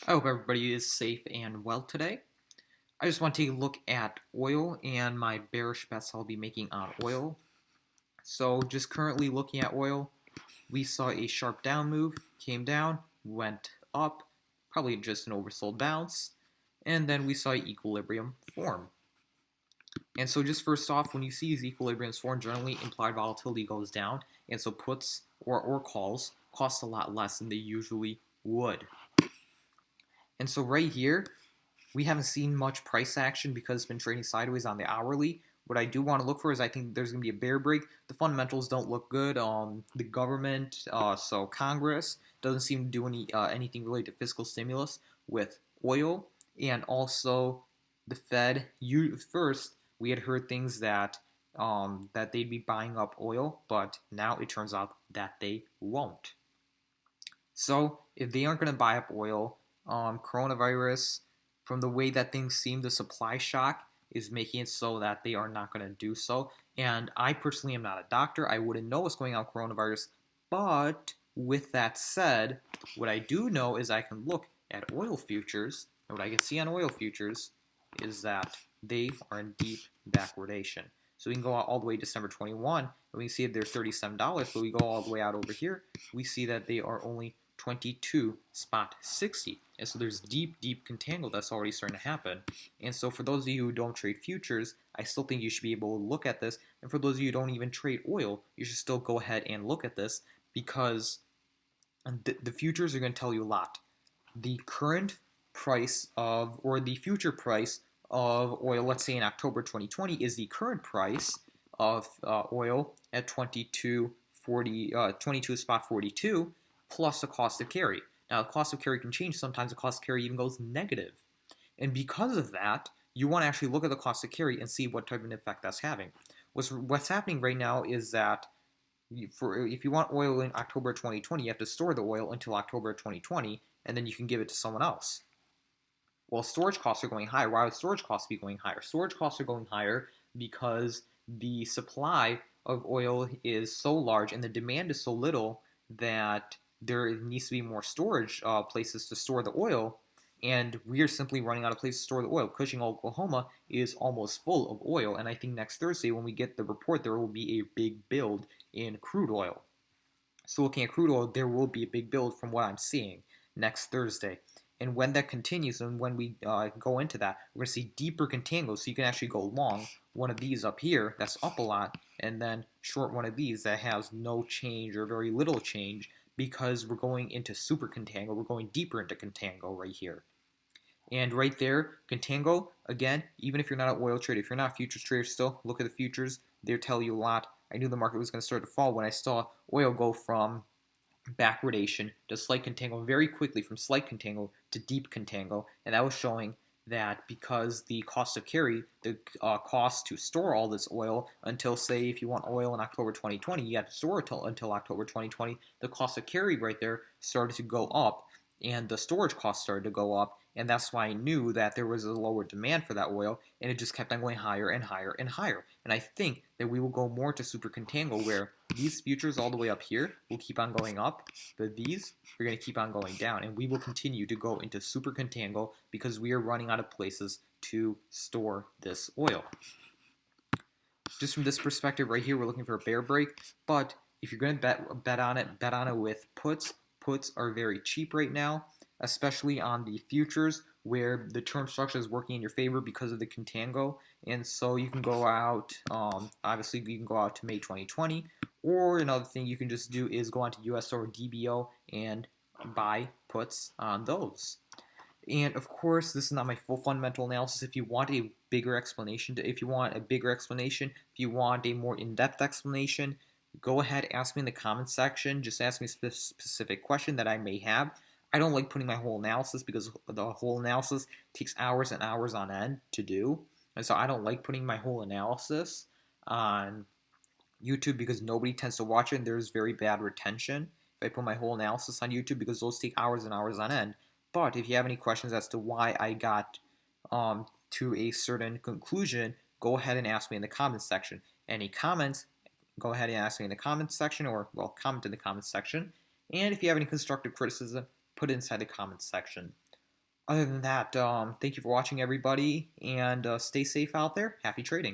I hope everybody is safe and well today. I just want to take a look at oil and my bearish bets I'll be making on oil. So, just currently looking at oil, we saw a sharp down move, came down, went up, probably just an oversold bounce, and then we saw equilibrium form. And so, just first off, when you see these equilibriums form, generally implied volatility goes down, and so puts or calls cost a lot less than they usually would. And so, right here, we haven't seen much price action because it's been trading sideways on the hourly. What I do want to look for is I think there's going to be a bear break. The fundamentals don't look good. The government, so Congress, doesn't seem to do anything related to fiscal stimulus with oil, and also the Fed. First, we had heard things that they'd be buying up oil, but now it turns out that they won't. So if they aren't going to buy up oil, coronavirus, from the way that things seem, the supply shock is making it so that they are not going to do so. And I personally am not a doctor. I wouldn't know what's going on with coronavirus. But with that said, what I do know is I can look at oil futures. And what I can see on oil futures is that they are in deep backwardation. So we can go out all the way to December 21, and we can see that they're $37, but we go all the way out over here, we see that they are only 22.60. And so there's deep contango that's already starting to happen. And so for those of you who don't trade futures, I still think you should be able to look at this. And for those of you who don't even trade oil, you should still go ahead and look at this because the futures are going to tell you a lot. The current price of, or the future price of oil, let's say in October 2020, is the current price of oil at 22.42 plus the cost of carry. Now, the cost of carry can change. Sometimes the cost of carry even goes negative. And because of that, you want to actually look at the cost of carry and see what type of an effect that's having. What's happening right now is that if you want oil in October 2020, you have to store the oil until October 2020, and then you can give it to someone else. Well, storage costs are going higher. Why would storage costs be going higher? Storage costs are going higher because the supply of oil is so large and the demand is so little that there needs to be more storage places to store the oil, and we are simply running out of places to store the oil. Cushing, Oklahoma is almost full of oil, and I think next Thursday when we get the report, there will be a big build in crude oil. So looking at crude oil, there will be a big build from what I'm seeing next Thursday. And when that continues and when we go into that, we're going to see deeper contango. So you can actually go long one of these up here that's up a lot, and then short one of these that has no change or very little change because we're going into super contango. We're going deeper into contango right here. And right there, contango, again, even if you're not an oil trader, if you're not a futures trader still, look at the futures. They tell you a lot. I knew the market was going to start to fall when I saw oil go from backwardation to slight contango very quickly, from slight contango to deep contango, and that was showing that because the cost of carry, the cost to store all this oil until, say, if you want oil in October 2020, you have to store it until October 2020, the cost of carry right there started to go up, and the storage costs started to go up, and that's why I knew that there was a lower demand for that oil, and it just kept on going higher and higher and higher. And I think that we will go more to super contango where these futures all the way up here will keep on going up, but these are going to keep on going down, and we will continue to go into super contango because we are running out of places to store this oil. Just from this perspective right here, we're looking for a bear break, but if you're going to bet on it with puts. Puts are very cheap right now, especially on the futures where the term structure is working in your favor because of the contango. And so you can go out, obviously you can go out to May 2020, or another thing you can just do is go on to US or DBO and buy puts on those. And of course, this is not my full fundamental analysis. If you want a bigger explanation, if you want a more in-depth explanation, go ahead, ask me in the comments section. Just ask me a specific question that I may have. I don't like putting my whole analysis because the whole analysis takes hours and hours on end to do. And so I don't like putting my whole analysis on YouTube because nobody tends to watch it and there's very bad retention if I put my whole analysis on YouTube because those take hours and hours on end. But if you have any questions as to why I got to a certain conclusion, go ahead and ask me in the comments section. Any comments, go ahead and ask me in the comments section, or, comment in the comments section. And if you have any constructive criticism, put it inside the comments section. Other than that, thank you for watching, everybody, and stay safe out there. Happy trading.